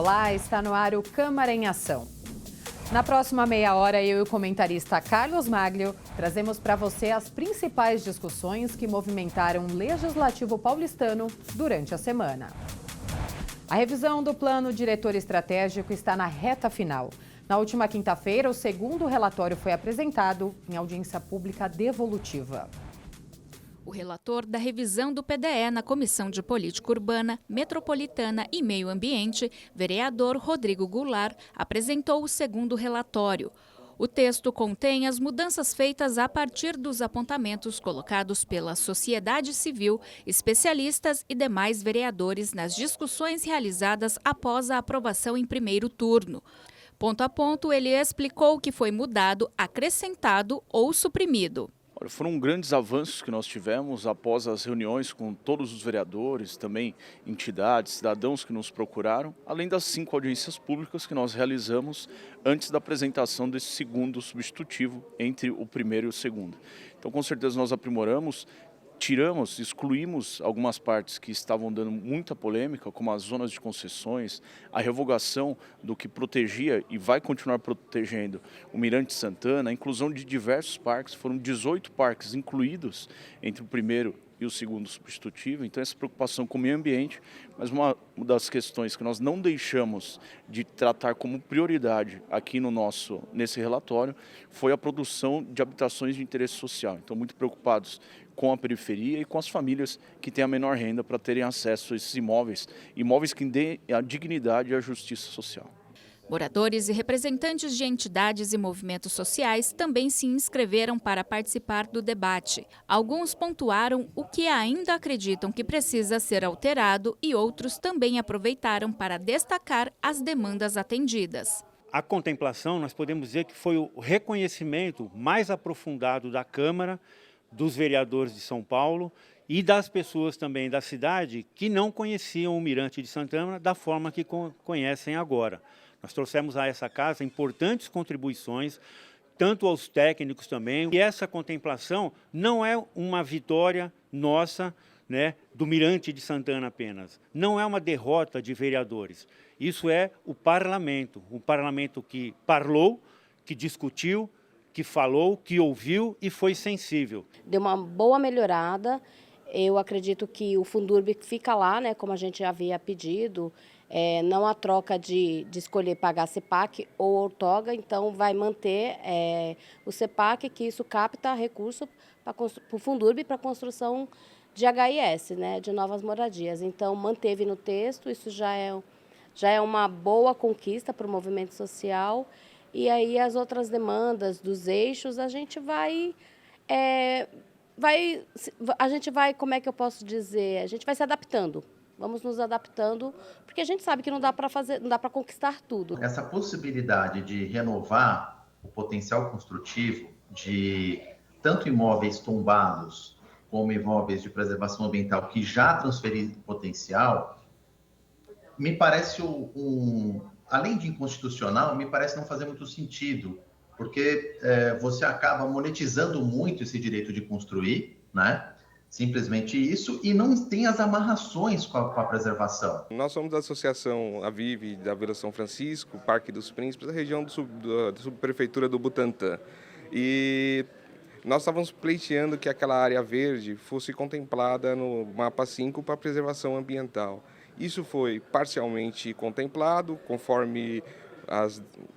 Olá, está no ar o Câmara em Ação. Na próxima meia hora, eu e o comentarista Carlos Maglio trazemos para você as principais discussões que movimentaram o Legislativo paulistano durante a semana. A revisão do Plano Diretor Estratégico está na reta final. Na última quinta-feira, o segundo relatório foi apresentado em audiência pública devolutiva. O relator da revisão do PDE na Comissão de Política Urbana, Metropolitana e Meio Ambiente, vereador Rodrigo Goulart, apresentou o segundo relatório. O texto contém as mudanças feitas a partir dos apontamentos colocados pela sociedade civil, especialistas e demais vereadores nas discussões realizadas após a aprovação em primeiro turno. Ponto a ponto, ele explicou o que foi mudado, acrescentado ou suprimido. Foram grandes avanços que nós tivemos após as reuniões com todos os vereadores, também entidades, cidadãos que nos procuraram, além das 5 audiências públicas que nós realizamos antes da apresentação desse segundo substitutivo entre o primeiro e o segundo. Então, com certeza, nós aprimoramos, excluímos algumas partes que estavam dando muita polêmica, como as zonas de concessões, a revogação do que protegia e vai continuar protegendo o Mirante Santana, a inclusão de diversos parques, foram 18 parques incluídos entre o primeiro e o segundo substitutivo, então essa preocupação com o meio ambiente, mas uma das questões que nós não deixamos de tratar como prioridade aqui nesse relatório foi a produção de habitações de interesse social. Então, muito preocupados com a periferia e com as famílias que têm a menor renda para terem acesso a esses imóveis que dêem a dignidade e a justiça social. Moradores e representantes de entidades e movimentos sociais também se inscreveram para participar do debate. Alguns pontuaram o que ainda acreditam que precisa ser alterado e outros também aproveitaram para destacar as demandas atendidas. A contemplação, nós podemos dizer que foi o reconhecimento mais aprofundado da Câmara, dos vereadores de São Paulo e das pessoas também da cidade que não conheciam o Mirante de Santana da forma que conhecem agora. Nós trouxemos a essa casa importantes contribuições, tanto aos técnicos também. E essa contemplação não é uma vitória nossa, do Mirante de Santana apenas. Não é uma derrota de vereadores. Isso é o parlamento que parlou, que discutiu, que falou, que ouviu e foi sensível. Deu uma boa melhorada. Eu acredito que o Fundurb fica lá, como a gente havia pedido. Não há troca de escolher pagar CEPAC ou outorga, então vai manter o CEPAC, que isso capta recurso para o Fundurb para a construção de HIS, de novas moradias. Então, manteve no texto, isso já é uma boa conquista para o movimento social. E aí as outras demandas dos eixos, a gente vai, como é que eu posso dizer? A gente vai se adaptando. Vamos nos adaptando, porque a gente sabe que não dá para conquistar tudo. Essa possibilidade de renovar o potencial construtivo de tanto imóveis tombados como imóveis de preservação ambiental que já transferiram potencial, me parece além de inconstitucional, me parece não fazer muito sentido, porque você acaba monetizando muito esse direito de construir, simplesmente isso, e não tem as amarrações com a preservação. Nós somos da Associação Avive da Vila São Francisco, Parque dos Príncipes, da região da subprefeitura do Butantã. E nós estávamos pleiteando que aquela área verde fosse contemplada no mapa 5 para preservação ambiental. Isso foi parcialmente contemplado, conforme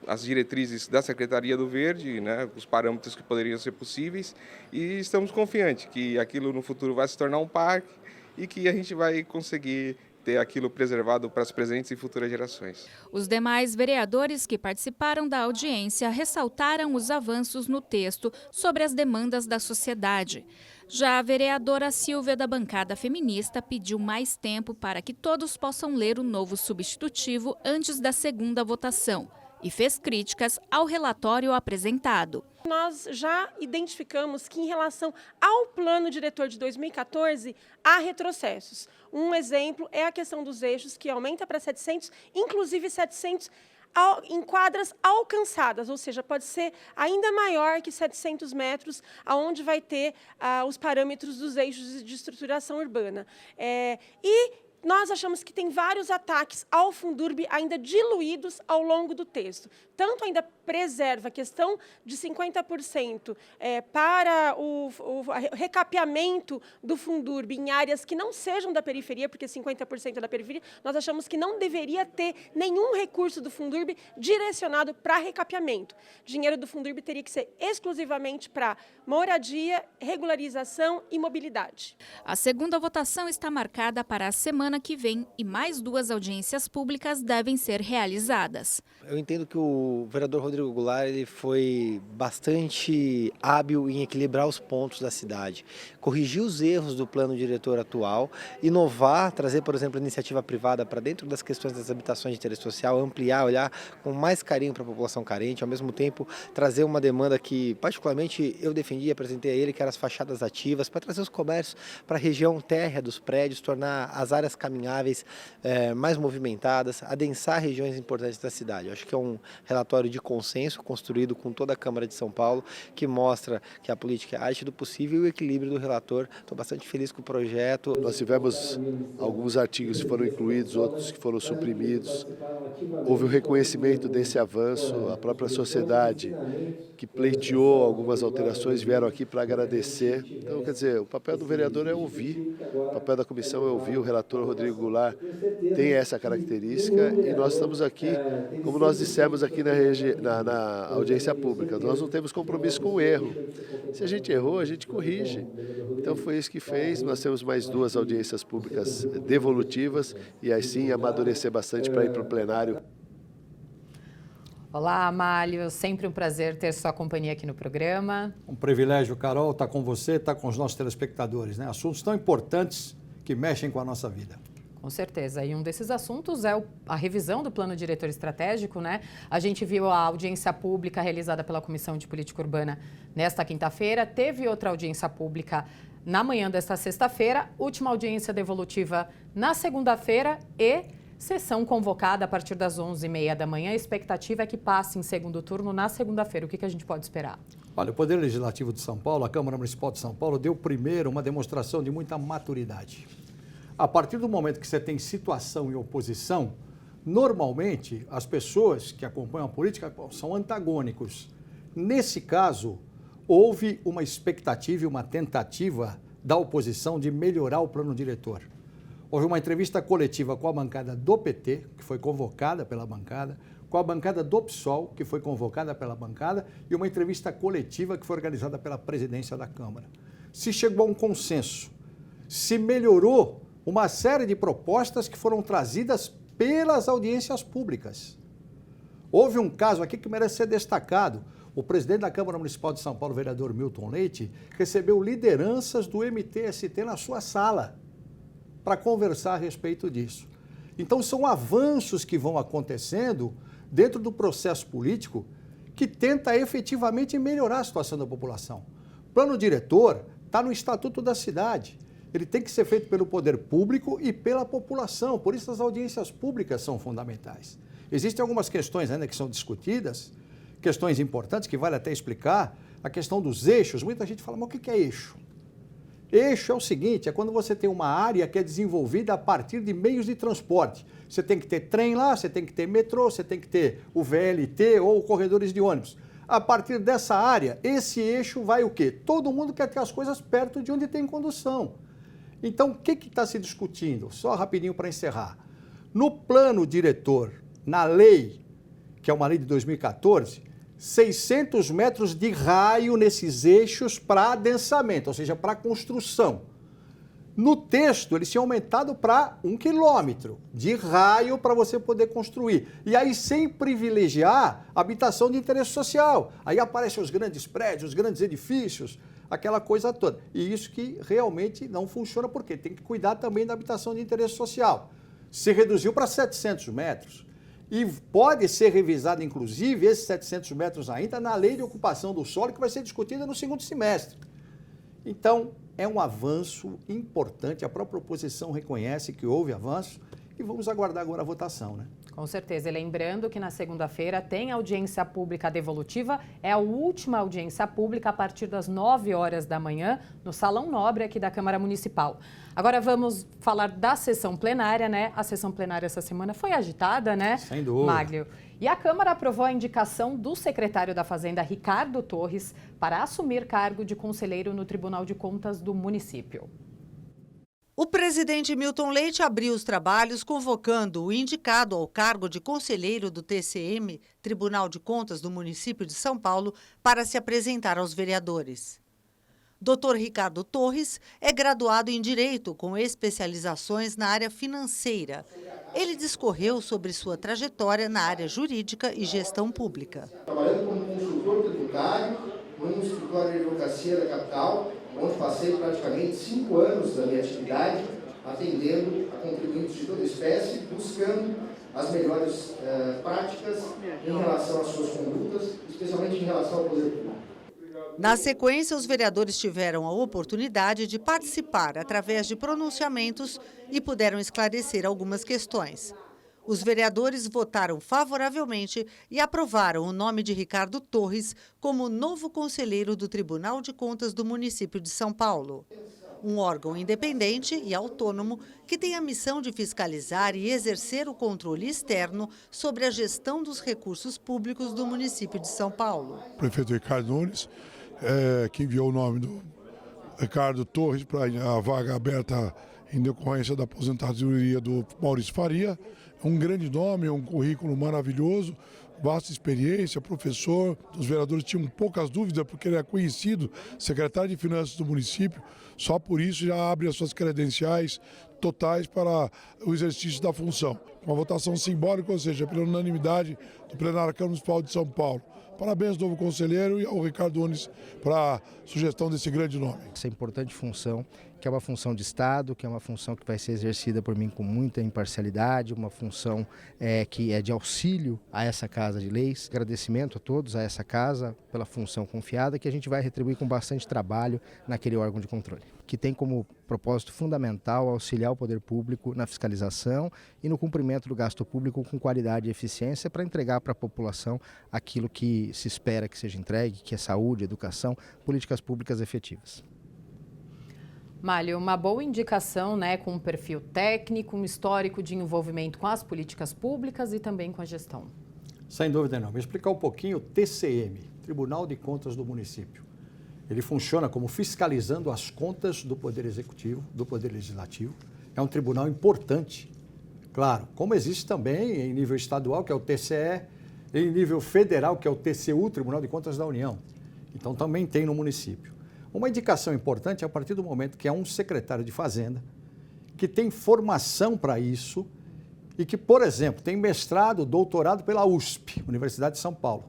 as diretrizes da Secretaria do Verde, os parâmetros que poderiam ser possíveis, e estamos confiantes que aquilo no futuro vai se tornar um parque e que a gente vai conseguir ter aquilo preservado para as presentes e futuras gerações. Os demais vereadores que participaram da audiência ressaltaram os avanços no texto sobre as demandas da sociedade. Já a vereadora Silvia, da bancada feminista, pediu mais tempo para que todos possam ler o novo substitutivo antes da segunda votação e fez críticas ao relatório apresentado. Nós já identificamos que, em relação ao plano diretor de 2014, há retrocessos. Um exemplo é a questão dos eixos, que aumenta para 700, inclusive 700 em quadras alcançadas, ou seja, pode ser ainda maior que 700 metros, aonde vai ter os parâmetros dos eixos de estruturação urbana. E Nós achamos que tem vários ataques ao Fundurb ainda diluídos ao longo do texto. Tanto ainda preserva a questão de 50% para o recapeamento do Fundurb em áreas que não sejam da periferia, porque 50% é da periferia, nós achamos que não deveria ter nenhum recurso do Fundurb direcionado para recapeamento. O dinheiro do Fundurb teria que ser exclusivamente para moradia, regularização e mobilidade. A segunda votação está marcada para a semana que vem e mais 2 audiências públicas devem ser realizadas. Eu entendo que o vereador Rodrigo Goulart ele foi bastante hábil em equilibrar os pontos da cidade, corrigir os erros do plano diretor atual, inovar, trazer, por exemplo, a iniciativa privada para dentro das questões das habitações de interesse social, ampliar, olhar com mais carinho para a população carente, ao mesmo tempo trazer uma demanda que, particularmente, eu defendi e apresentei a ele, que eram as fachadas ativas, para trazer os comércios para a região térrea dos prédios, tornar as áreas caminháveis mais movimentadas, adensar regiões importantes da cidade. Eu acho que é um relatório de consenso construído com toda a Câmara de São Paulo, que mostra que a política é a arte do possível e o equilíbrio do relator. Estou bastante feliz com o projeto. Nós tivemos alguns artigos que foram incluídos, outros que foram suprimidos. Houve um reconhecimento desse avanço, a própria sociedade que pleiteou algumas alterações vieram aqui para agradecer. Então, quer dizer, o papel do vereador é ouvir, o papel da comissão é ouvir. O relator Rodrigo Goulart tem essa característica e nós estamos aqui, como nós dissemos aqui na audiência pública, nós não temos compromisso com o erro. Se a gente errou, a gente corrige. Então foi isso que fez. Nós temos mais 2 audiências públicas devolutivas e assim amadurecer bastante para ir para o plenário. Olá, Amálio. Sempre um prazer ter sua companhia aqui no programa. Um privilégio, Carol, estar com você, estar com os nossos telespectadores, né? Assuntos tão importantes que mexem com a nossa vida. Com certeza. E um desses assuntos é a revisão do Plano Diretor Estratégico, né? A gente viu a audiência pública realizada pela Comissão de Política Urbana nesta quinta-feira. Teve outra audiência pública na manhã desta sexta-feira. Última audiência devolutiva na segunda-feira e sessão convocada a partir das 11h30 da manhã. A expectativa é que passe em segundo turno na segunda-feira. O que a gente pode esperar? Olha, o Poder Legislativo de São Paulo, a Câmara Municipal de São Paulo, deu primeiro uma demonstração de muita maturidade. A partir do momento que você tem situação e oposição, normalmente as pessoas que acompanham a política são antagônicos. Nesse caso, houve uma expectativa e uma tentativa da oposição de melhorar o plano diretor. Houve uma entrevista coletiva com a bancada do PT, que foi convocada pela bancada, com a bancada do PSOL, que foi convocada pela bancada, e uma entrevista coletiva que foi organizada pela presidência da Câmara. Se chegou a um consenso, se melhorou uma série de propostas que foram trazidas pelas audiências públicas. Houve um caso aqui que merece ser destacado. O presidente da Câmara Municipal de São Paulo, o vereador Milton Leite, recebeu lideranças do MTST na sua sala para conversar a respeito disso. Então, são avanços que vão acontecendo dentro do processo político que tenta efetivamente melhorar a situação da população. O plano diretor está no Estatuto da Cidade. Ele tem que ser feito pelo poder público e pela população. Por isso, as audiências públicas são fundamentais. Existem algumas questões ainda que são discutidas, questões importantes que vale até explicar. A questão dos eixos. Muita gente fala, mas o que é eixo? Eixo é o seguinte, é quando você tem uma área que é desenvolvida a partir de meios de transporte. Você tem que ter trem lá, você tem que ter metrô, você tem que ter o VLT ou corredores de ônibus. A partir dessa área, esse eixo vai o quê? Todo mundo quer ter as coisas perto de onde tem condução. Então, o que está se discutindo? Só rapidinho para encerrar. No plano diretor, na lei, que é uma lei de 2014, 600 metros de raio nesses eixos para adensamento, ou seja, para construção. No texto, eles tinham aumentado para 1 quilômetro de raio para você poder construir. E aí, sem privilegiar habitação de interesse social. Aí aparecem os grandes prédios, os grandes edifícios, aquela coisa toda. E isso que realmente não funciona, porque tem que cuidar também da habitação de interesse social. Se reduziu para 700 metros. E pode ser revisado, inclusive, esses 700 metros ainda na lei de ocupação do solo, que vai ser discutida no segundo semestre. Então, é um avanço importante, a própria oposição reconhece que houve avanço e vamos aguardar agora a votação, né? Com certeza. E lembrando que na segunda-feira tem audiência pública devolutiva, é a última audiência pública a partir das 9 horas da manhã, no Salão Nobre aqui da Câmara Municipal. Agora vamos falar da sessão plenária, né? A sessão plenária essa semana foi agitada, né? Sem dúvida. Máglio. E a Câmara aprovou a indicação do secretário da Fazenda, Ricardo Torres, para assumir cargo de conselheiro no Tribunal de Contas do município. O presidente Milton Leite abriu os trabalhos convocando o indicado ao cargo de conselheiro do TCM, Tribunal de Contas do município de São Paulo, para se apresentar aos vereadores. Dr. Ricardo Torres é graduado em Direito, com especializações na área financeira. Ele discorreu sobre sua trajetória na área jurídica e gestão pública. Trabalhando como consultor tributário, num escritório de advocacia da capital, onde passei praticamente 5 anos da minha atividade, atendendo a contribuintes de toda espécie, buscando as melhores práticas em relação às suas condutas, especialmente em relação ao poder público. Na sequência, os vereadores tiveram a oportunidade de participar através de pronunciamentos e puderam esclarecer algumas questões. Os vereadores votaram favoravelmente e aprovaram o nome de Ricardo Torres como novo conselheiro do Tribunal de Contas do município de São Paulo. Um órgão independente e autônomo que tem a missão de fiscalizar e exercer o controle externo sobre a gestão dos recursos públicos do município de São Paulo. O prefeito Ricardo Nunes, que enviou o nome do Ricardo Torres para a vaga aberta em decorrência da aposentadoria do Maurício Faria. Um grande nome, um currículo maravilhoso, vasta experiência, professor. Os vereadores tinham poucas dúvidas, porque ele é conhecido, secretário de Finanças do município. Só por isso já abre as suas credenciais totais para o exercício da função. Uma votação simbólica, ou seja, pela unanimidade do plenário da Câmara Municipal de São Paulo. Parabéns ao novo conselheiro e ao Ricardo Nunes para a sugestão desse grande nome. Essa importante função, que é uma função de Estado, que é uma função que vai ser exercida por mim com muita imparcialidade, uma função que é de auxílio a essa Casa de Leis. Agradecimento a todos, a essa casa, pela função confiada, que a gente vai retribuir com bastante trabalho naquele órgão de controle, que tem como propósito fundamental auxiliar o poder público na fiscalização e no cumprimento do gasto público com qualidade e eficiência para entregar para a população aquilo que se espera que seja entregue, que é saúde, educação, políticas públicas efetivas. Máglio, uma boa indicação, né, com um perfil técnico, um histórico de envolvimento com as políticas públicas e também com a gestão. Sem dúvida não. Vou explicar um pouquinho o TCM, Tribunal de Contas do município. Ele funciona como fiscalizando as contas do Poder Executivo, do Poder Legislativo. É um tribunal importante, claro, como existe também em nível estadual, que é o TCE, em nível federal, que é o TCU, Tribunal de Contas da União. Então também tem no município. Uma indicação importante é a partir do momento que é um secretário de Fazenda, que tem formação para isso e que, por exemplo, tem mestrado, doutorado pela USP, Universidade de São Paulo.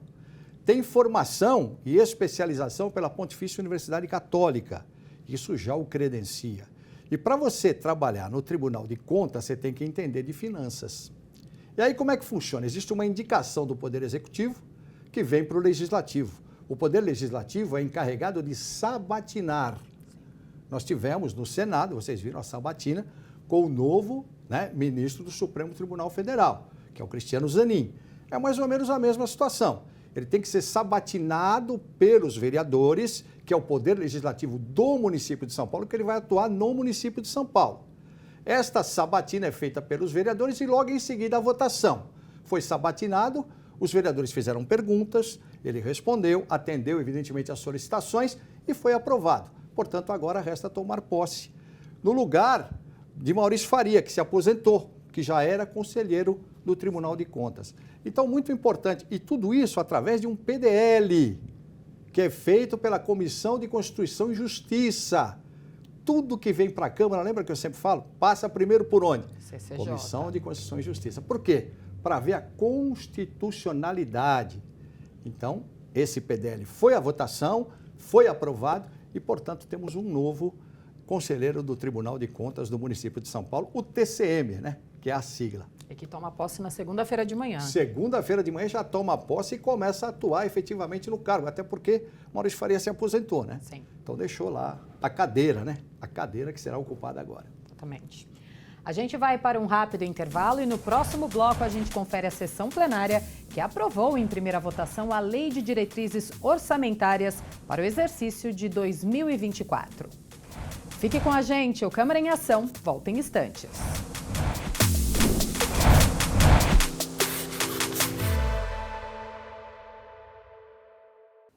Tem formação e especialização pela Pontifícia Universidade Católica. Isso já o credencia. E para você trabalhar no Tribunal de Contas, você tem que entender de finanças. E aí como é que funciona? Existe uma indicação do Poder Executivo que vem para o Legislativo. O Poder Legislativo é encarregado de sabatinar. Nós tivemos no Senado, vocês viram a sabatina, com o novo ministro do Supremo Tribunal Federal, que é o Cristiano Zanin. É mais ou menos a mesma situação. Ele tem que ser sabatinado pelos vereadores, que é o Poder Legislativo do município de São Paulo, que ele vai atuar no município de São Paulo. Esta sabatina é feita pelos vereadores e logo em seguida a votação. Foi sabatinado, os vereadores fizeram perguntas, ele respondeu, atendeu evidentemente às solicitações e foi aprovado. Portanto, agora resta tomar posse no lugar de Maurício Faria, que se aposentou, que já era conselheiro do Tribunal de Contas. Então, muito importante, e tudo isso através de um PDL, que é feito pela Comissão de Constituição e Justiça. Tudo que vem para a Câmara, lembra que eu sempre falo? Passa primeiro por onde? CCJ. Comissão de Constituição e Justiça. Por quê? Para ver a constitucionalidade. Então, esse PDL foi à votação, foi aprovado e, portanto, temos um novo conselheiro do Tribunal de Contas do município de São Paulo, o TCM, que é a sigla. E que toma posse na segunda-feira de manhã. Segunda-feira de manhã já toma posse e começa a atuar efetivamente no cargo, até porque Maurício Faria se aposentou, Sim. Então deixou lá a cadeira, A cadeira que será ocupada agora. Exatamente. A gente vai para um rápido intervalo e no próximo bloco a gente confere a sessão plenária que aprovou em primeira votação a Lei de Diretrizes Orçamentárias para o exercício de 2024. Fique com a gente, o Câmara em Ação volta em instantes.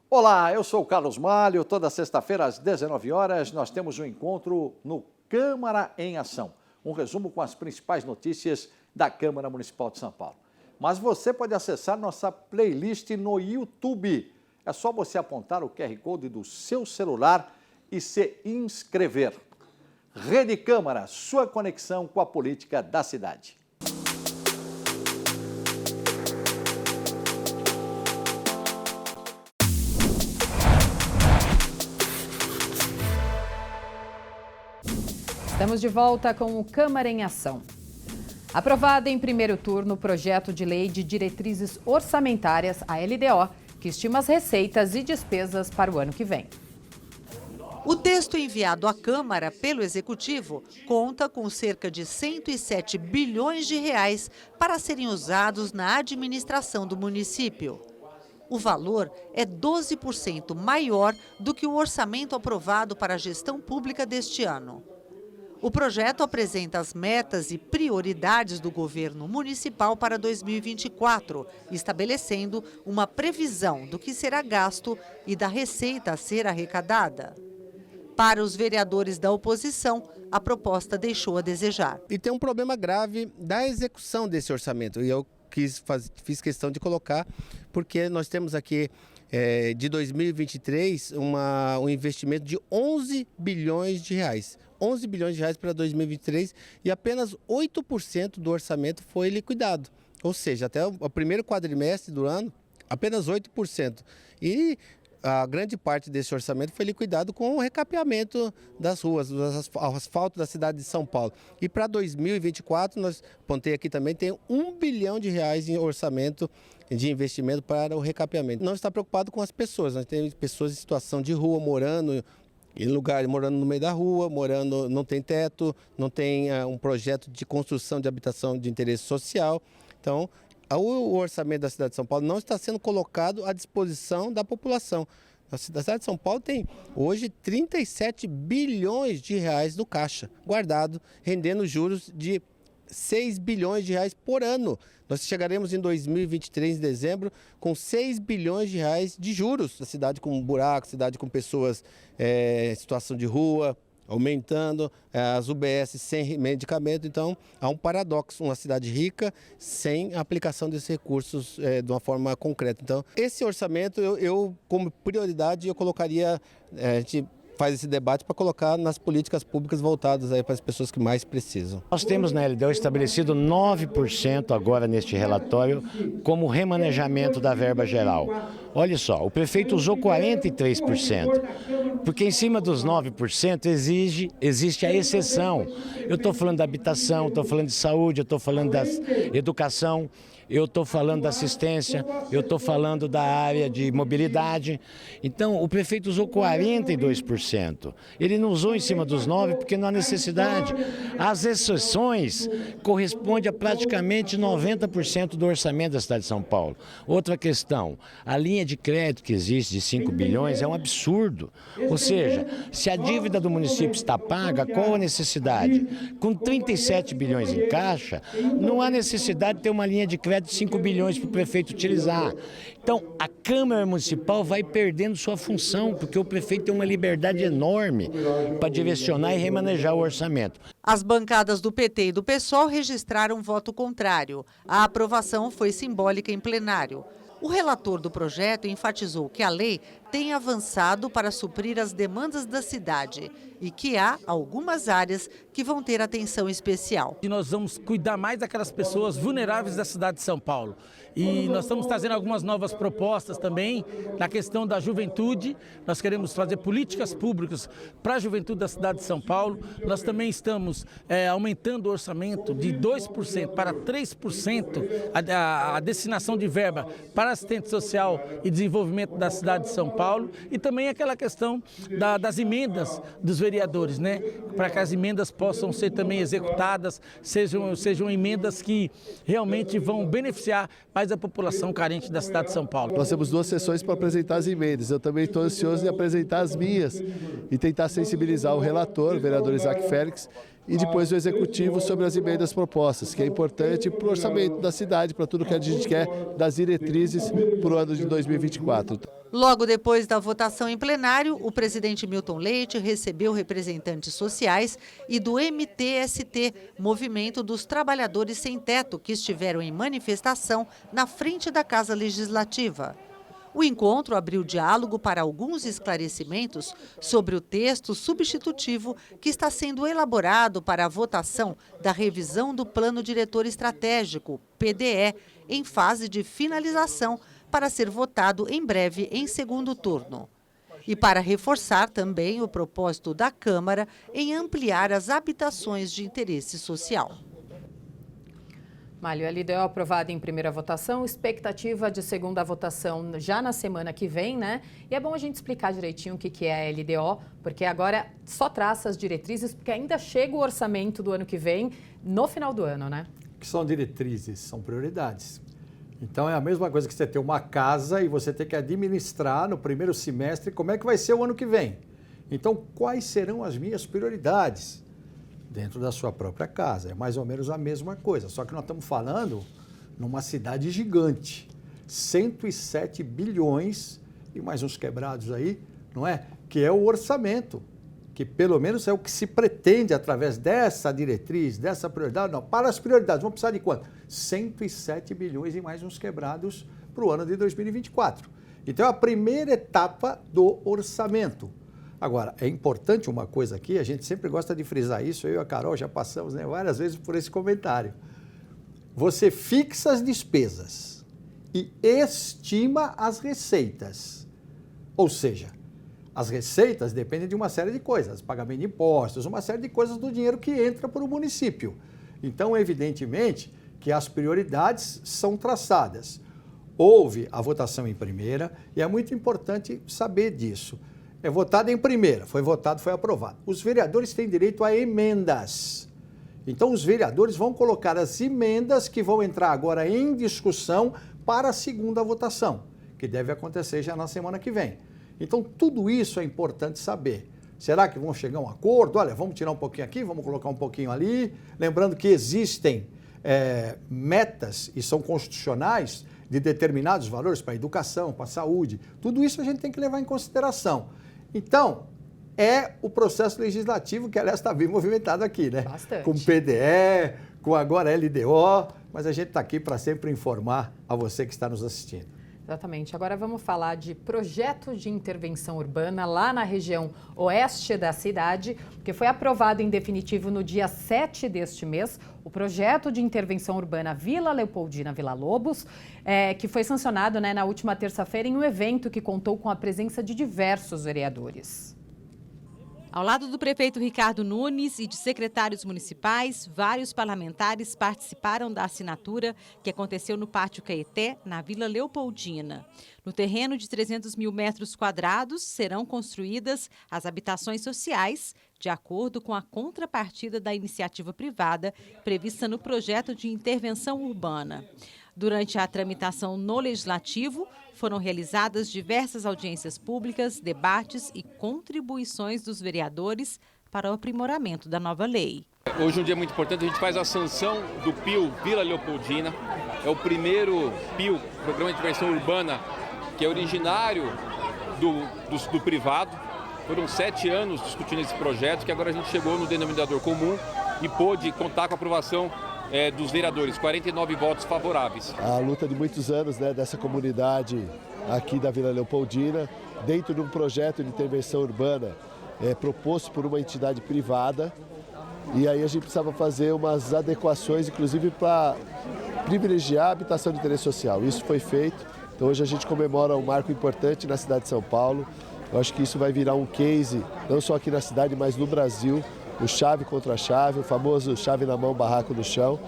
Olá, eu sou o Carlos Malho. Toda sexta-feira às 19 horas nós temos um encontro no Câmara em Ação. Um resumo com as principais notícias da Câmara Municipal de São Paulo. Mas você pode acessar nossa playlist no YouTube. É só você apontar o QR Code do seu celular e se inscrever. Rede Câmara, sua conexão com a política da cidade. Estamos de volta com o Câmara em Ação. Aprovado em primeiro turno o projeto de lei de diretrizes orçamentárias, a LDO, que estima as receitas e despesas para o ano que vem. O texto enviado à Câmara pelo Executivo conta com cerca de 107 bilhões de reais para serem usados na administração do município. O valor é 12% maior do que o orçamento aprovado para a gestão pública deste ano. O projeto apresenta as metas e prioridades do governo municipal para 2024, estabelecendo uma previsão do que será gasto e da receita a ser arrecadada. Para os vereadores da oposição, a proposta deixou a desejar. E tem um problema grave da execução desse orçamento, e eu fiz questão de colocar, porque nós temos aqui de 2023 um investimento de 11 bilhões de reais. 11 bilhões de reais para 2023 e apenas 8% do orçamento foi liquidado. Ou seja, até o primeiro quadrimestre do ano, apenas 8%. E a grande parte desse orçamento foi liquidado com o recapeamento das ruas, do asfalto da cidade de São Paulo. E para 2024, nós apontei aqui também, tem 1 bilhão de reais em orçamento de investimento para o recapeamento. Não está preocupado com as pessoas, nós temos pessoas em situação de rua, morando no meio da rua, não tem teto, não tem um projeto de construção de habitação de interesse social. Então, o orçamento da cidade de São Paulo não está sendo colocado à disposição da população. A cidade de São Paulo tem hoje 37 bilhões de reais no caixa, guardado, rendendo juros de 6 bilhões de reais por ano. Nós chegaremos em 2023, em dezembro, com 6 bilhões de reais de juros. A cidade com buracos, cidade com pessoas em situação de rua, aumentando, as UBS sem medicamento. Então, há um paradoxo, uma cidade rica sem a aplicação desses recursos de uma forma concreta. Então, esse orçamento, eu como prioridade, eu colocaria, a gente faz esse debate para colocar nas políticas públicas voltadas aí para as pessoas que mais precisam. Nós temos na LDO estabelecido 9% agora neste relatório como remanejamento da verba geral. Olha só, o prefeito usou 43%, porque em cima dos 9% existe a exceção. Eu estou falando da habitação, estou falando de saúde, eu estou falando da educação, eu estou falando da assistência, eu estou falando da área de mobilidade. Então, o prefeito usou 42%. Ele não usou em cima dos 9% porque não há necessidade. As exceções correspondem a praticamente 90% do orçamento da cidade de São Paulo. Outra questão, a linha de crédito que existe de 5 bilhões é um absurdo. Ou seja, se a dívida do município está paga, qual a necessidade? Com 37 bilhões em caixa, não há necessidade de ter uma linha de crédito de 5 bilhões para o prefeito utilizar. Então, a Câmara Municipal vai perdendo sua função, porque o prefeito tem uma liberdade enorme para direcionar e remanejar o orçamento. As bancadas do PT e do PSOL registraram voto contrário. A aprovação foi simbólica em plenário. O relator do projeto enfatizou que a lei tem avançado para suprir as demandas da cidade e que há algumas áreas que vão ter atenção especial. E nós vamos cuidar mais daquelas pessoas vulneráveis da cidade de São Paulo. E nós estamos trazendo algumas novas propostas também na questão da juventude. Nós queremos fazer políticas públicas para a juventude da cidade de São Paulo. Nós também estamos aumentando o orçamento de 2% para 3% a destinação de verba para assistente social e desenvolvimento da cidade de São Paulo. Paulo, e também aquela questão das emendas dos vereadores, né? Para que as emendas possam ser também executadas, sejam emendas que realmente vão beneficiar mais a população carente da cidade de São Paulo. Nós temos 2 sessões para apresentar as emendas. Eu também estou ansioso em apresentar as minhas e tentar sensibilizar o relator, o vereador Isaac Félix, e depois o executivo sobre as emendas propostas, que é importante para o orçamento da cidade, para tudo que a gente quer das diretrizes para o ano de 2024. Logo depois da votação em plenário, o presidente Milton Leite recebeu representantes sociais e do MTST, Movimento dos Trabalhadores Sem Teto, que estiveram em manifestação na frente da Casa Legislativa. O encontro abriu diálogo para alguns esclarecimentos sobre o texto substitutivo que está sendo elaborado para a votação da revisão do Plano Diretor Estratégico, PDE, em fase de finalização, para ser votado em breve em segundo turno. E para reforçar também o propósito da Câmara em ampliar as habitações de interesse social. Mário, a LDO aprovada em primeira votação, expectativa de segunda votação já na semana que vem, né? E é bom a gente explicar direitinho o que é a LDO, porque agora só traça as diretrizes, porque ainda chega o orçamento do ano que vem, no final do ano, né? O que são diretrizes? São prioridades. Então é a mesma coisa que você ter uma casa e você ter que administrar no primeiro semestre como é que vai ser o ano que vem. Então, quais serão as minhas prioridades? Dentro da sua própria casa. É mais ou menos a mesma coisa, só que nós estamos falando numa cidade gigante. 107 bilhões e mais uns quebrados aí, não é? Que é o orçamento, que pelo menos é o que se pretende através dessa diretriz, dessa prioridade. Não, para as prioridades, vamos precisar de quanto? 107 bilhões e mais uns quebrados para o ano de 2024. Então é a primeira etapa do orçamento. Agora, é importante uma coisa aqui, a gente sempre gosta de frisar isso, eu e a Carol já passamos, né, várias vezes por esse comentário. Você fixa as despesas e estima as receitas. Ou seja, as receitas dependem de uma série de coisas, pagamento de impostos, uma série de coisas do dinheiro que entra para o município. Então, evidentemente, que as prioridades são traçadas. Houve a votação em primeira e é muito importante saber disso. É votado em primeira, foi votado, foi aprovado. Os vereadores têm direito a emendas. Então, os vereadores vão colocar as emendas que vão entrar agora em discussão para a segunda votação, que deve acontecer já na semana que vem. Então, tudo isso é importante saber. Será que vão chegar a um acordo? Olha, vamos tirar um pouquinho aqui, vamos colocar um pouquinho ali. Lembrando que existem metas, e são constitucionais, de determinados valores para a educação, para a saúde. Tudo isso a gente tem que levar em consideração. Então, é o processo legislativo que, aliás, está bem movimentado aqui, né? Bastante. Com PDE, com agora LDO, mas a gente está aqui para sempre informar a você que está nos assistindo. Exatamente. Agora vamos falar de projeto de intervenção urbana lá na região oeste da cidade, que foi aprovado em definitivo no dia 7 deste mês, o projeto de intervenção urbana Vila Leopoldina Vila Lobos, que foi sancionado, né, na última terça-feira em um evento que contou com a presença de diversos vereadores. Ao lado do prefeito Ricardo Nunes e de secretários municipais, vários parlamentares participaram da assinatura que aconteceu no Pátio Caeté, na Vila Leopoldina. No terreno de 300 mil metros quadrados, serão construídas as habitações sociais, de acordo com a contrapartida da iniciativa privada prevista no projeto de intervenção urbana. Durante a tramitação no Legislativo, foram realizadas diversas audiências públicas, debates e contribuições dos vereadores para o aprimoramento da nova lei. Hoje é um dia muito importante, a gente faz a sanção do PIU Vila Leopoldina. É o primeiro PIU, Programa de Intervenção Urbana, que é originário do privado. Foram 7 anos discutindo esse projeto, que agora a gente chegou no denominador comum e pôde contar com a aprovação dos vereadores, 49 votos favoráveis. A luta de muitos anos, né, dessa comunidade aqui da Vila Leopoldina, dentro de um projeto de intervenção urbana proposto por uma entidade privada, e aí a gente precisava fazer umas adequações, inclusive para privilegiar a habitação de interesse social. Isso foi feito, então hoje a gente comemora um marco importante na cidade de São Paulo. Eu acho que isso vai virar um case, não só aqui na cidade, mas no Brasil, o chave contra chave, o famoso chave na mão, barraco no chão.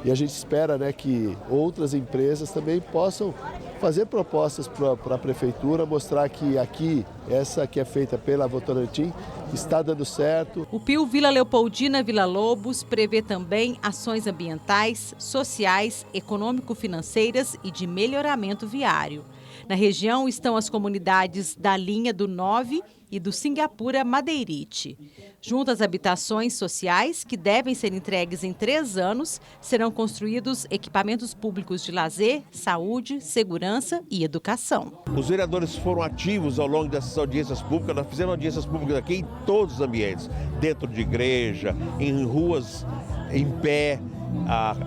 E a gente espera, né, que outras empresas também possam fazer propostas para a Prefeitura, mostrar que aqui, essa que é feita pela Votorantim, está dando certo. O PIL Vila Leopoldina Vila Lobos prevê também ações ambientais, sociais, econômico-financeiras e de melhoramento viário. Na região estão as comunidades da linha do 9 e do Singapura Madeirite. Junto às habitações sociais, que devem ser entregues em 3 anos, serão construídos equipamentos públicos de lazer, saúde, segurança e educação. Os vereadores foram ativos ao longo dessas audiências públicas. Nós fizemos audiências públicas aqui em todos os ambientes, dentro de igreja, em ruas, em pé.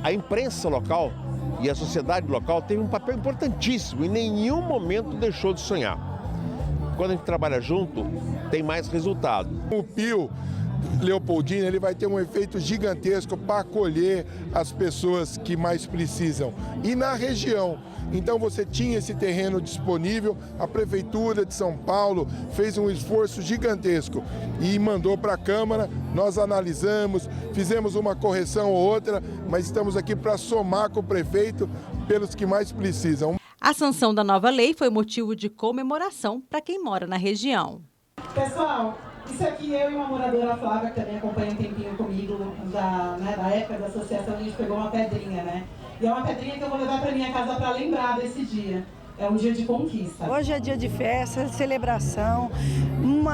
A imprensa local e a sociedade local teve um papel importantíssimo, em nenhum momento deixou de sonhar. Quando a gente trabalha junto, tem mais resultado. O PIL Leopoldina, ele vai ter um efeito gigantesco para acolher as pessoas que mais precisam. E na região, então você tinha esse terreno disponível, a Prefeitura de São Paulo fez um esforço gigantesco e mandou para a Câmara, nós analisamos, fizemos uma correção ou outra, mas estamos aqui para somar com o prefeito pelos que mais precisam. A sanção da nova lei foi motivo de comemoração para quem mora na região. Pessoal, isso aqui eu e uma moradora, Flávia, que também acompanha um tempinho comigo, da época da associação, a gente pegou uma pedrinha, né? E é uma pedrinha que eu vou levar para minha casa para lembrar desse dia. É um dia de conquista. Hoje é dia de festa, celebração, um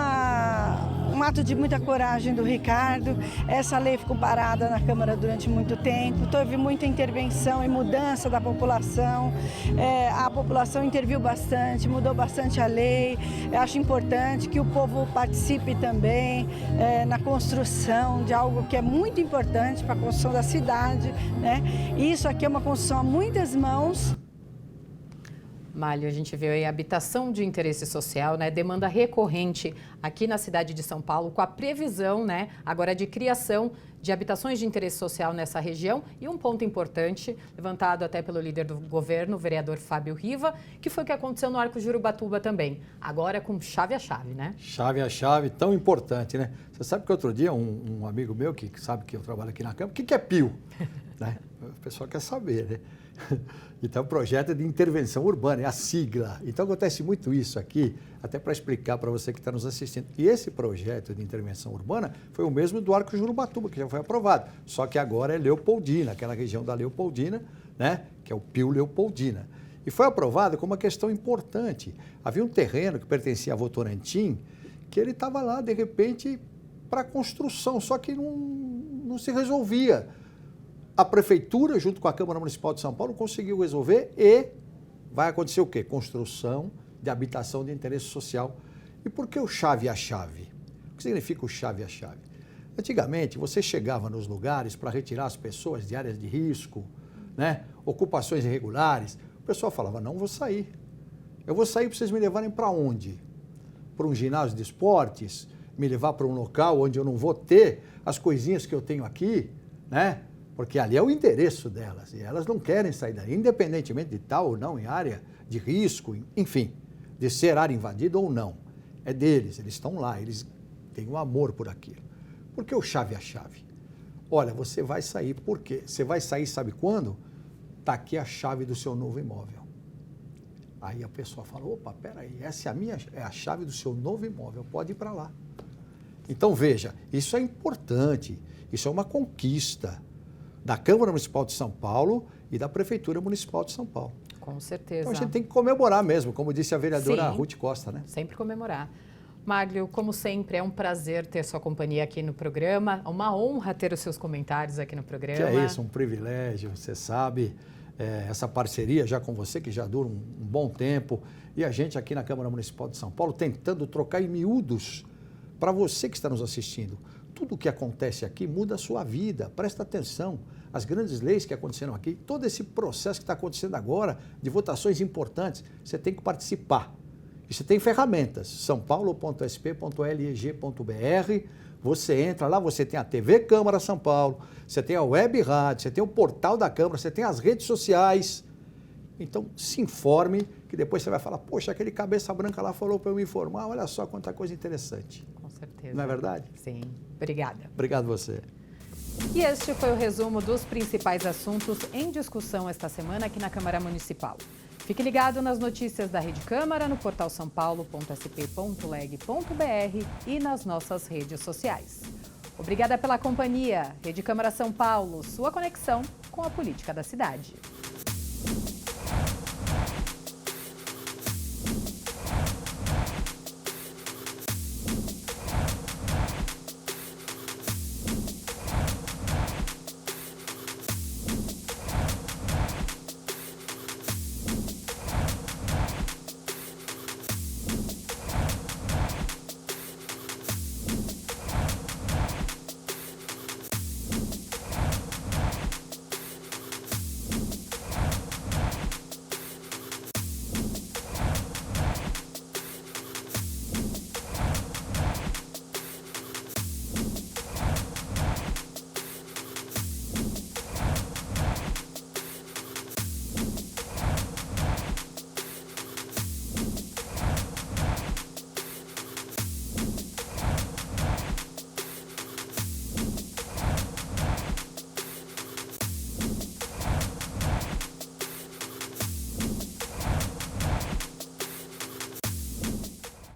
ato de muita coragem do Ricardo. Essa lei ficou parada na Câmara durante muito tempo, teve muita intervenção e mudança da população. A população interviu bastante, mudou bastante a lei. Eu acho importante que o povo participe também na construção de algo que é muito importante para a construção da cidade, né? E isso aqui é uma construção a muitas mãos. Mário, a gente viu aí habitação de interesse social, né? Demanda recorrente aqui na cidade de São Paulo, com a previsão, né, agora de criação de habitações de interesse social nessa região. E um ponto importante, levantado até pelo líder do governo, o vereador Fábio Riva, que foi o que aconteceu no Arco Jurubatuba também. Agora com chave a chave, né? Chave a chave, tão importante, né? Você sabe que outro dia um amigo meu, que sabe que eu trabalho aqui na Câmara, o que é PIL? Né? O pessoal quer saber, né? Então, o projeto de intervenção urbana, é a sigla. Então, acontece muito isso aqui, até para explicar para você que está nos assistindo. E esse projeto de intervenção urbana foi o mesmo do Arco Jurubatuba, que já foi aprovado. Só que agora é Leopoldina, aquela região da Leopoldina, né, que é o PIL Leopoldina. E foi aprovado com uma questão importante. Havia um terreno que pertencia a Votorantim, que ele estava lá, de repente, para construção, só que não se resolvia. A Prefeitura, junto com a Câmara Municipal de São Paulo, conseguiu resolver e vai acontecer o quê? Construção de habitação de interesse social. E por que o chave a chave? O que significa o chave a chave? Antigamente, você chegava nos lugares para retirar as pessoas de áreas de risco, né? Ocupações irregulares. O pessoal falava, não vou sair. Eu vou sair para vocês me levarem para onde? Para um ginásio de esportes? Me levar para um local onde eu não vou ter as coisinhas que eu tenho aqui, né? Porque ali é o endereço delas e elas não querem sair daí, independentemente de estar ou não em área de risco, enfim, de ser área invadida ou não. É deles, eles estão lá, eles têm um amor por aquilo. Por que o chave a chave? Olha, você vai sair, por quê? Você vai sair, sabe quando? Está aqui a chave do seu novo imóvel. Aí a pessoa fala, opa, peraí, essa é a chave do seu novo imóvel, pode ir para lá. Então veja, isso é importante, isso é uma conquista da Câmara Municipal de São Paulo e da Prefeitura Municipal de São Paulo. Com certeza. Então a gente tem que comemorar mesmo, como disse a vereadora Ruth Costa, né? Sempre comemorar. Máglio, como sempre, é um prazer ter sua companhia aqui no programa, uma honra ter os seus comentários aqui no programa. Que é isso, um privilégio, você sabe, essa parceria já com você, que já dura um bom tempo, e a gente aqui na Câmara Municipal de São Paulo tentando trocar em miúdos para você que está nos assistindo. Tudo o que acontece aqui muda a sua vida, presta atenção. As grandes leis que aconteceram aqui, todo esse processo que está acontecendo agora, de votações importantes, você tem que participar. E você tem ferramentas, sãopaulo.sp.leg.br, você entra lá, você tem a TV Câmara São Paulo, você tem a Web Rádio, você tem o portal da Câmara, você tem as redes sociais. Então, se informe, que depois você vai falar, poxa, aquele cabeça branca lá falou para eu me informar, olha só quanta coisa interessante. Com certeza. Não é verdade? Sim. Obrigada. Obrigado você. E este foi o resumo dos principais assuntos em discussão esta semana aqui na Câmara Municipal. Fique ligado nas notícias da Rede Câmara, no portal sampaulo.sp.leg.br e nas nossas redes sociais. Obrigada pela companhia. Rede Câmara São Paulo, sua conexão com a política da cidade.